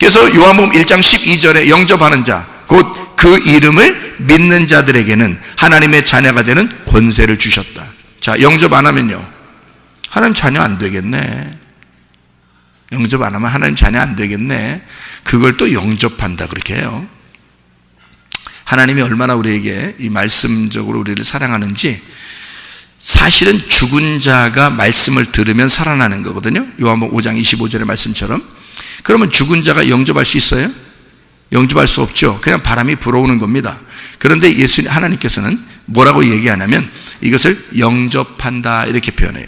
그래서 요한복음 1장 12절에 영접하는 자, 곧 그 이름을 믿는 자들에게는 하나님의 자녀가 되는 권세를 주셨다. 자, 영접 안 하면요, 하나님 자녀 안 되겠네. 영접 안 하면 하나님 자녀 안 되겠네. 그걸 또 영접한다 그렇게 해요. 하나님이 얼마나 우리에게 이 말씀적으로 우리를 사랑하는지, 사실은 죽은 자가 말씀을 들으면 살아나는 거거든요. 요한복음 5장 25절의 말씀처럼. 그러면 죽은 자가 영접할 수 있어요? 영접할 수 없죠. 그냥 바람이 불어오는 겁니다. 그런데 하나님께서는 뭐라고 얘기하냐면 이것을 영접한다 이렇게 표현해요.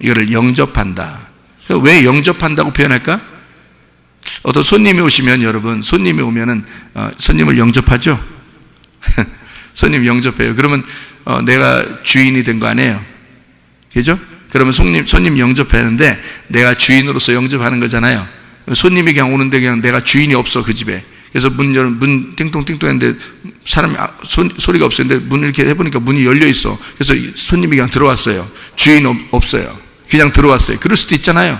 이거를 영접한다. 왜 영접한다고 표현할까? 어떤 손님이 오시면, 여러분, 손님이 오면은 손님을 영접하죠. 손님 영접해요. 그러면 내가 주인이 된 거 아니에요? 그죠? 그러면 손님 영접하는데 내가 주인으로서 영접하는 거잖아요. 손님이 그냥 오는데 그냥 내가 주인이 없어 그 집에. 그래서 문 띵동띵동 했는데 사람이 소리가 없었는데 문을 이렇게 해보니까 문이 열려 있어. 그래서 손님이 그냥 들어왔어요. 주인 없어요. 그냥 들어왔어요. 그럴 수도 있잖아요.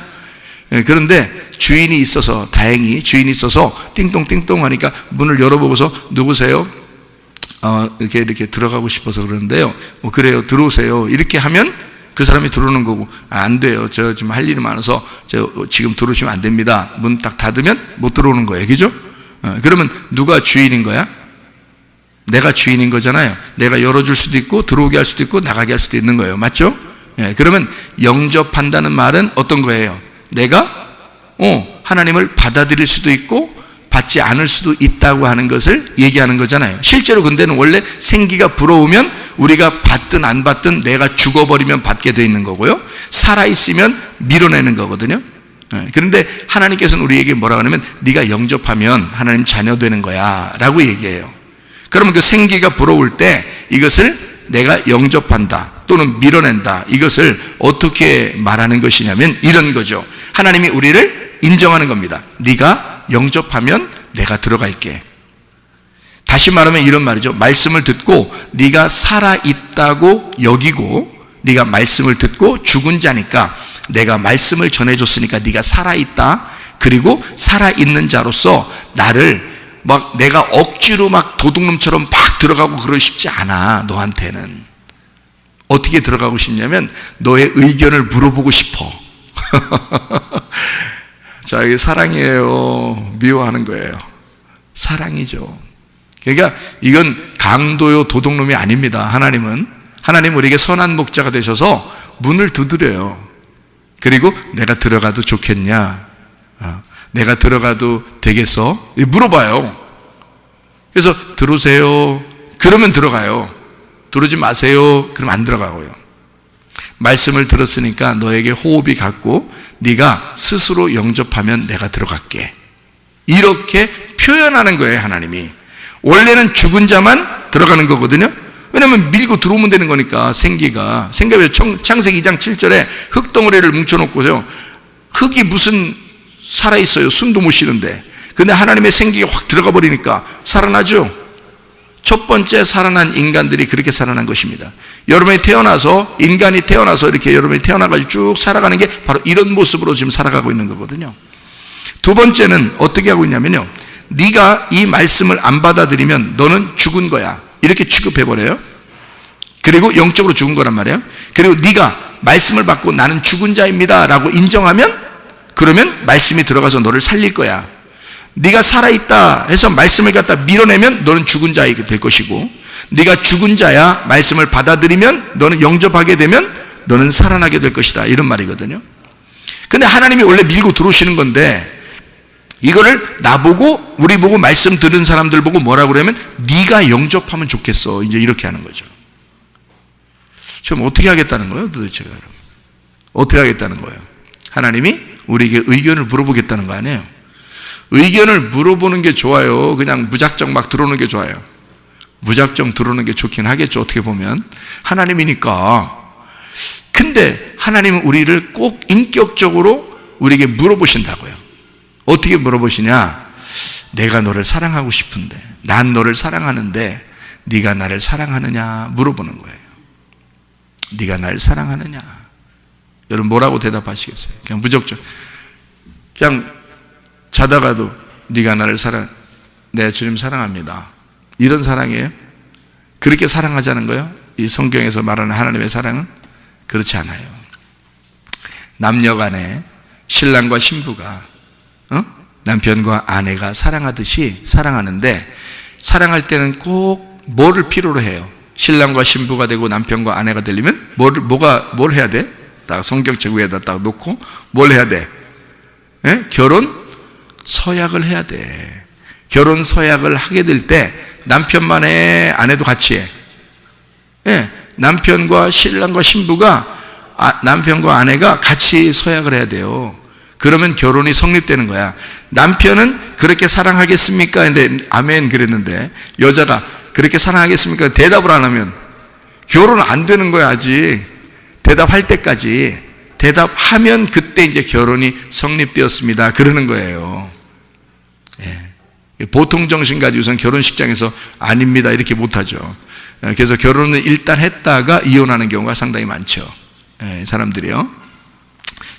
그런데 주인이 있어서, 다행히 주인이 있어서 띵동띵동 하니까 문을 열어보고서 누구세요? 이렇게 들어가고 싶어서 그러는데요. 그래요, 들어오세요. 이렇게 하면 그 사람이 들어오는 거고, 안 돼요. 저 지금 할 일이 많아서 지금 들어오시면 안 됩니다. 문 딱 닫으면 못 들어오는 거예요. 그죠? 그러면 누가 주인인 거야? 내가 주인인 거잖아요. 내가 열어줄 수도 있고 들어오게 할 수도 있고 나가게 할 수도 있는 거예요. 맞죠? 그러면 영접한다는 말은 어떤 거예요? 내가 하나님을 받아들일 수도 있고 받지 않을 수도 있다고 하는 것을 얘기하는 거잖아요. 실제로 근데는 원래 생기가 불어오면 우리가 받든 안 받든 내가 죽어버리면 받게 돼 있는 거고요, 살아있으면 밀어내는 거거든요. 그런데 하나님께서는 우리에게 뭐라고 하냐면 네가 영접하면 하나님 자녀 되는 거야 라고 얘기해요. 그러면 그 생기가 불어올 때 이것을 내가 영접한다 또는 밀어낸다, 이것을 어떻게 말하는 것이냐면 이런 거죠. 하나님이 우리를 인정하는 겁니다. 네가 영접하면 내가 들어갈게. 다시 말하면 이런 말이죠. 말씀을 듣고 네가 살아있다고 여기고, 네가 말씀을 듣고 죽은 자니까 내가 말씀을 전해줬으니까 네가 살아있다. 그리고 살아있는 자로서 나를 막 내가 억지로 막 도둑놈처럼 막 들어가고 그러고 싶지 않아. 너한테는 어떻게 들어가고 싶냐면 너의 의견을 물어보고 싶어. 자, 이게 사랑이에요, 미워하는 거예요? 사랑이죠. 그러니까 이건 강도요 도둑놈이 아닙니다. 하나님 우리에게 선한 목자가 되셔서 문을 두드려요. 그리고 내가 들어가도 좋겠냐? 내가 들어가도 되겠어? 물어봐요. 그래서 들어오세요. 그러면 들어가요. 들어오지 마세요. 그럼 안 들어가고요. 말씀을 들었으니까 너에게 호흡이 갔고 네가 스스로 영접하면 내가 들어갈게. 이렇게 표현하는 거예요. 하나님이 원래는 죽은 자만 들어가는 거거든요. 왜냐하면 밀고 들어오면 되는 거니까. 생기가 왜 창세기 2장 7절에 흙덩어리를 뭉쳐놓고요, 흙이 무슨 살아있어요. 숨도 못 쉬는데. 근데 하나님의 생기가 확 들어가 버리니까 살아나죠. 첫 번째 살아난 인간들이 그렇게 살아난 것입니다. 여러분이 태어나서, 인간이 태어나서 이렇게 여러분이 태어나가지고 쭉 살아가는 게 바로 이런 모습으로 지금 살아가고 있는 거거든요. 두 번째는 어떻게 하고 있냐면요, 네가 이 말씀을 안 받아들이면 너는 죽은 거야 이렇게 취급해버려요. 그리고 영적으로 죽은 거란 말이에요. 그리고 네가 말씀을 받고 나는 죽은 자입니다 라고 인정하면, 그러면 말씀이 들어가서 너를 살릴 거야. 네가 살아있다 해서 말씀을 갖다 밀어내면 너는 죽은 자이게 될 것이고, 네가 죽은 자야 말씀을 받아들이면, 너는 영접하게 되면 너는 살아나게 될 것이다, 이런 말이거든요. 근데 하나님이 원래 밀고 들어오시는 건데 이거를 나보고, 우리 보고, 말씀 들은 사람들 보고 뭐라고 그러면 네가 영접하면 좋겠어, 이제 이렇게 하는 거죠. 지금 어떻게 하겠다는 거예요 도대체? 여러분 어떻게 하겠다는 거예요? 하나님이 우리에게 의견을 물어보겠다는 거 아니에요? 의견을 물어보는 게 좋아요? 그냥 무작정 막 들어오는 게 좋아요? 무작정 들어오는 게 좋긴 하겠죠, 어떻게 보면. 하나님이니까. 근데 하나님은 우리를 꼭 인격적으로 우리에게 물어보신다고요. 어떻게 물어보시냐? 내가 너를 사랑하고 싶은데, 난 너를 사랑하는데 네가 나를 사랑하느냐 물어보는 거예요. 네가 나를 사랑하느냐? 여러분 뭐라고 대답하시겠어요? 그냥 무작정 그냥 자다가도 네가 나를 내 주님 사랑합니다. 이런 사랑이에요? 그렇게 사랑하자는 거예요? 이 성경에서 말하는 하나님의 사랑은? 그렇지 않아요. 남녀 간에 신랑과 신부가 남편과 아내가 사랑하듯이 사랑하는데, 사랑할 때는 꼭 뭐를 필요로 해요? 신랑과 신부가 되고 남편과 아내가 되려면 뭘 해야 돼? 딱 성경책 위에다 딱 놓고 뭘 해야 돼? 결혼 서약을 해야 돼. 결혼 서약을 하게 될 때 남편만 해, 아내도 같이 해. 남편과 신랑과 신부가 남편과 아내가 같이 서약을 해야 돼요. 그러면 결혼이 성립되는 거야. 남편은 그렇게 사랑하겠습니까? 근데 아멘 그랬는데, 여자가 그렇게 사랑하겠습니까? 대답을 안 하면 결혼 안 되는 거야. 아직 대답할 때까지. 대답하면 그때 이제 결혼이 성립되었습니다 그러는 거예요. 보통 정신 가지고선 결혼식장에서 아닙니다 이렇게 못하죠. 그래서 결혼을 일단 했다가 이혼하는 경우가 상당히 많죠. 사람들이요.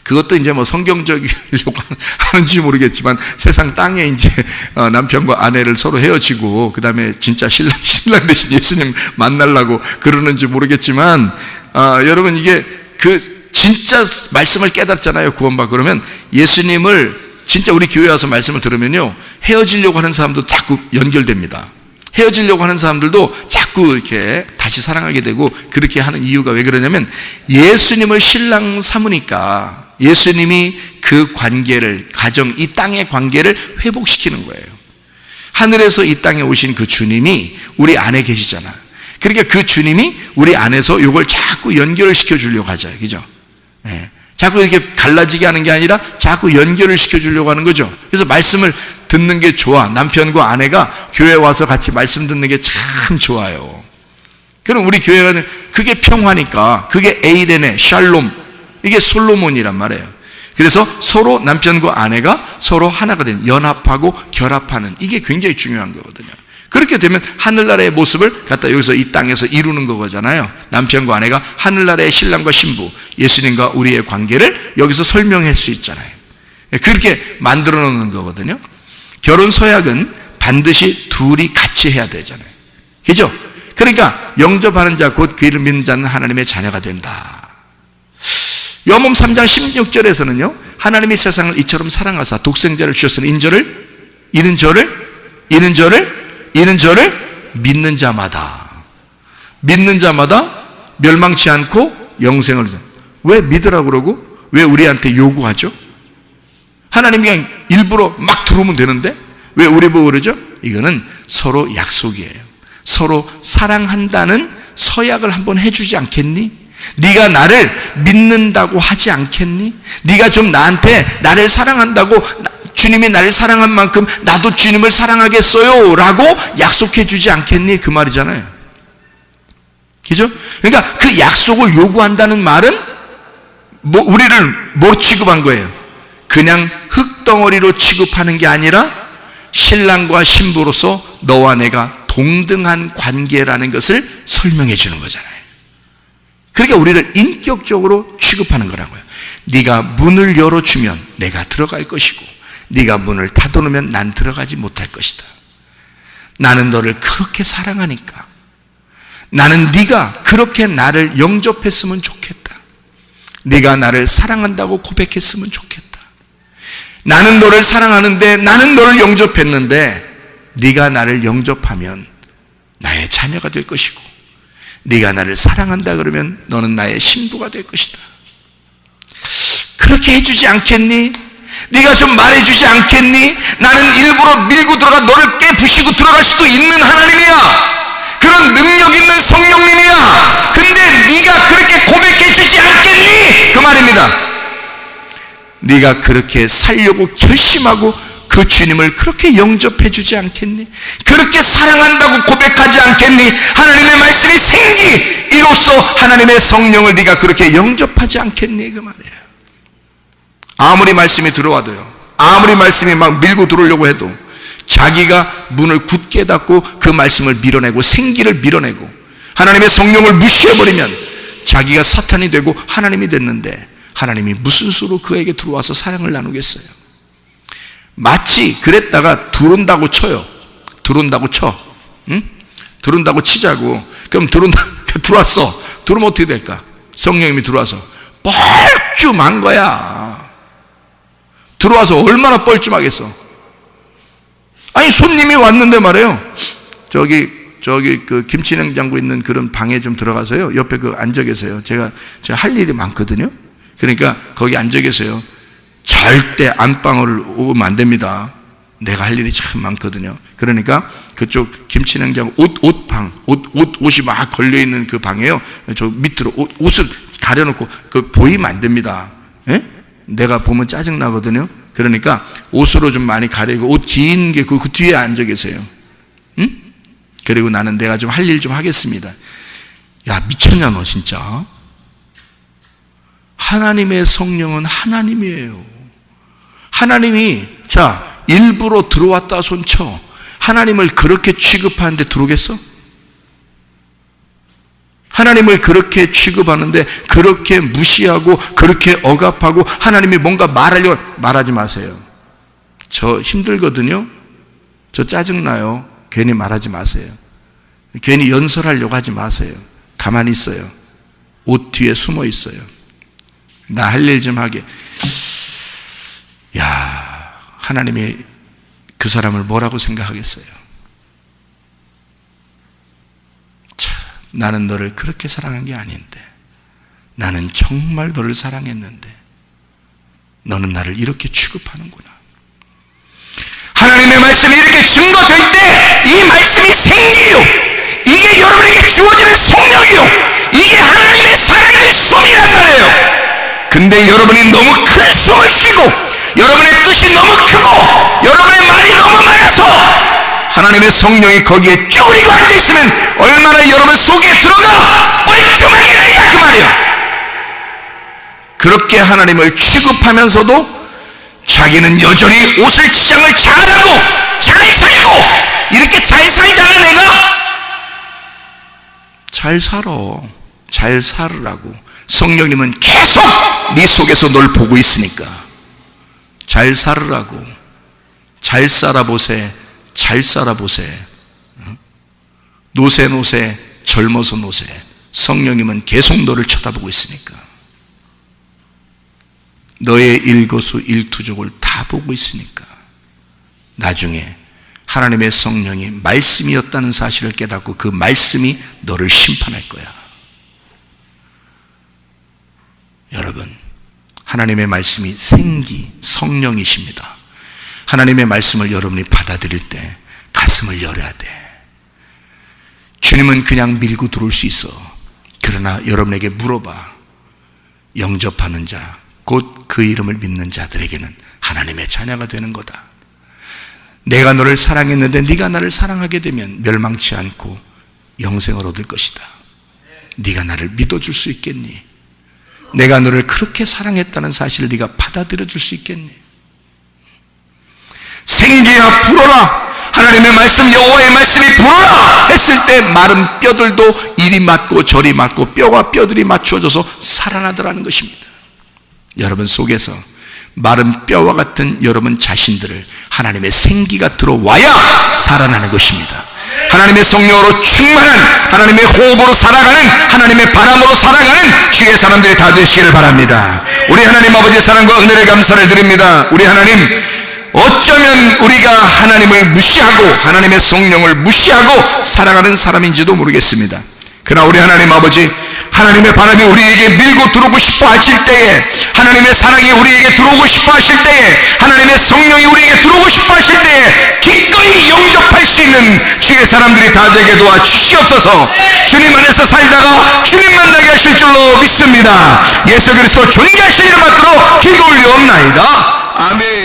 그것도 이제 뭐 성경적이려고 하는지 모르겠지만, 세상 땅에 이제 남편과 아내를 서로 헤어지고 그 다음에 진짜 신랑 대신 예수님 만나려고 그러는지 모르겠지만, 여러분 이게 진짜 말씀을 깨닫잖아요. 구원받고 그러면 예수님을 진짜 우리 교회 와서 말씀을 들으면요, 헤어지려고 하는 사람도 자꾸 연결됩니다. 헤어지려고 하는 사람들도 자꾸 이렇게 다시 사랑하게 되고, 그렇게 하는 이유가 왜 그러냐면, 예수님을 신랑 삼으니까 예수님이 그 관계를, 가정, 이 땅의 관계를 회복시키는 거예요. 하늘에서 이 땅에 오신 그 주님이 우리 안에 계시잖아. 그러니까 그 주님이 우리 안에서 이걸 자꾸 연결을 시켜주려고 하죠. 그죠? 자꾸 이렇게 갈라지게 하는 게 아니라 자꾸 연결을 시켜주려고 하는 거죠. 그래서 말씀을 듣는 게 좋아. 남편과 아내가 교회 와서 같이 말씀 듣는 게 참 좋아요. 그럼 우리 교회는 그게 평화니까, 그게 에이레네, 샬롬, 이게 솔로몬이란 말이에요. 그래서 서로 남편과 아내가 서로 하나가 된, 연합하고 결합하는, 이게 굉장히 중요한 거거든요. 그렇게 되면 하늘나라의 모습을 갖다 여기서 이 땅에서 이루는 거잖아요. 남편과 아내가 하늘나라의 신랑과 신부, 예수님과 우리의 관계를 여기서 설명할 수 있잖아요. 그렇게 만들어 놓는 거거든요. 결혼 서약은 반드시 둘이 같이 해야 되잖아요. 그죠? 그러니까 영접하는 자 곧 그 이름 믿는 자는 하나님의 자녀가 된다. 요한복음 3장 16절에서는요, 하나님이 세상을 이처럼 사랑하사 독생자를 주셨으니 이는 저를 믿는 자마다 멸망치 않고 영생을. 왜 믿으라고 그러고 왜 우리한테 요구하죠? 하나님이 그냥 일부러 막 들어오면 되는데 왜 우리 보고 그러죠? 이거는 서로 약속이에요. 서로 사랑한다는 서약을 한번 해주지 않겠니? 네가 나를 믿는다고 하지 않겠니? 네가 좀 나를 사랑한다고, 주님이 나를 사랑한 만큼 나도 주님을 사랑하겠어요 라고 약속해 주지 않겠니? 그 말이잖아요. 그죠? 그러니까 그 약속을 요구한다는 말은 우리를 뭐 취급한 거예요? 그냥 흙덩어리로 취급하는 게 아니라 신랑과 신부로서 너와 내가 동등한 관계라는 것을 설명해 주는 거잖아요. 그러니까 우리를 인격적으로 취급하는 거라고요. 네가 문을 열어주면 내가 들어갈 것이고, 네가 문을 닫아놓으면 난 들어가지 못할 것이다. 나는 너를 그렇게 사랑하니까, 나는 네가 그렇게 나를 영접했으면 좋겠다. 네가 나를 사랑한다고 고백했으면 좋겠다. 나는 너를 사랑하는데, 나는 너를 영접했는데 네가 나를 영접하면 나의 자녀가 될 것이고, 네가 나를 사랑한다 그러면 너는 나의 신부가 될 것이다. 그렇게 해주지 않겠니? 네가 좀 말해주지 않겠니? 나는 일부러 밀고 들어가 너를 깨부시고 들어갈 수도 있는 하나님이야. 그런 능력 있는 성령님이야. 근데 네가 그렇게 고백해주지 않겠니? 그 말입니다. 네가 그렇게 살려고 결심하고 그 주님을 그렇게 영접해주지 않겠니? 그렇게 사랑한다고 고백하지 않겠니? 하나님의 말씀이 생기, 이로써 하나님의 성령을 네가 그렇게 영접하지 않겠니? 그 말이에요. 아무리 말씀이 들어와도요, 아무리 말씀이 막 밀고 들어오려고 해도 자기가 문을 굳게 닫고 그 말씀을 밀어내고 생기를 밀어내고 하나님의 성령을 무시해버리면 자기가 사탄이 되고 하나님이 됐는데, 하나님이 무슨 수로 그에게 들어와서 사랑을 나누겠어요? 마치 그랬다가 들어온다고 쳐요. 들어온다고 쳐. 응? 들어온다고 치자고. 그럼 들어왔어. 들어오면 어떻게 될까? 성령님이 들어와서 뻘쭘한 거야. 들어와서 얼마나 뻘쭘하겠어. 아니, 손님이 왔는데 말이에요. 저기 그 김치냉장고 있는 그런 방에 좀 들어가서요. 옆에 그 앉아 계세요. 제가 할 일이 많거든요. 그러니까 거기 앉아 계세요. 절대 안방을 오면 안 됩니다. 내가 할 일이 참 많거든요. 그러니까 그쪽 김치냉장고 옷이 막 걸려있는 그 방에요. 저 밑으로 옷을 가려놓고 그 보이면 안 됩니다. 예? 내가 보면 짜증나거든요. 그러니까 옷으로 좀 많이 가리고 옷 긴 게 그 뒤에 앉아 계세요. 응? 그리고 나는 내가 좀 할 일 좀 하겠습니다. 야, 미쳤냐 너 진짜? 하나님의 성령은 하나님이에요. 하나님이 일부러 들어왔다 손쳐. 하나님을 그렇게 취급하는데 들어오겠어? 하나님을 그렇게 취급하는데 그렇게 무시하고 그렇게 억압하고 하나님이 뭔가 말하려고 말하지 마세요. 저 힘들거든요. 저 짜증나요. 괜히 말하지 마세요. 괜히 연설하려고 하지 마세요. 가만히 있어요. 옷 뒤에 숨어 있어요. 나 할 일 좀 하게. 야, 하나님이 그 사람을 뭐라고 생각하겠어요? 참, 나는 너를 그렇게 사랑한 게 아닌데, 나는 정말 너를 사랑했는데 너는 나를 이렇게 취급하는구나. 하나님의 말씀이 이렇게 증거될 때 이 말씀이 생기요, 이게 여러분에게 주어지는 성령이요, 이게 하나님의 살아있는 숨이란 말이에요. 근데 여러분이 너무 큰 숨을 쉬고 여러분의 뜻이 너무 크고 여러분의 말이 너무 많아서 하나님의 성령이 거기에 쭈그리고 앉아있으면 얼마나 여러분 속에 들어가 뻘쭘하게 되냐 그 말이에요. 그렇게 하나님을 취급하면서도 자기는 여전히 옷을 치장을 잘하고 잘 살고, 이렇게 잘 살잖아. 내가 잘 살아, 잘 살으라고. 성령님은 계속 네 속에서 널 보고 있으니까 잘 살으라고. 잘 살아보세, 잘 살아보세. 노세 노세, 젊어서 노세. 성령님은 계속 너를 쳐다보고 있으니까 너의 일거수일투족을 다 보고 있으니까 나중에 하나님의 성령이 말씀이었다는 사실을 깨닫고 그 말씀이 너를 심판할 거야. 여러분, 하나님의 말씀이 생기, 성령이십니다. 하나님의 말씀을 여러분이 받아들일 때 가슴을 열어야 돼. 주님은 그냥 밀고 들어올 수 있어. 그러나 여러분에게 물어봐. 영접하는 자, 곧 그 이름을 믿는 자들에게는 하나님의 자녀가 되는 거다. 내가 너를 사랑했는데 네가 나를 사랑하게 되면 멸망치 않고 영생을 얻을 것이다. 네가 나를 믿어줄 수 있겠니? 내가 너를 그렇게 사랑했다는 사실을 네가 받아들여줄 수 있겠니? 생기야 불어라. 하나님의 말씀, 여호와의 말씀이 불어라 했을 때 마른 뼈들도 이리 맞고 저리 맞고 뼈와 뼈들이 맞추어져서 살아나더라는 것입니다. 여러분 속에서 마른 뼈와 같은 여러분 자신들을 하나님의 생기가 들어와야 살아나는 것입니다. 하나님의 성령으로 충만한, 하나님의 호흡으로 살아가는, 하나님의 바람으로 살아가는 주의 사람들이 다 되시기를 바랍니다. 우리 하나님 아버지의 사랑과 은혜를 감사를 드립니다. 우리 하나님, 어쩌면 우리가 하나님을 무시하고 하나님의 성령을 무시하고 살아가는 사람인지도 모르겠습니다. 그러나 우리 하나님 아버지, 하나님의 바람이 우리에게 밀고 들어오고 싶어 하실 때에, 하나님의 사랑이 우리에게 들어오고 싶어 하실 때에, 하나님의 성령이 우리에게 들어오고 싶어 하실 때에 기꺼이 영접할 수 있는 주의 사람들이 다 되게 도와 주시옵소서. 주님 안에서 살다가 주님 만나게 하실 줄로 믿습니다. 예수 그리스도 존귀하신 이름 받들어 기도 올려옵나이다. 아멘.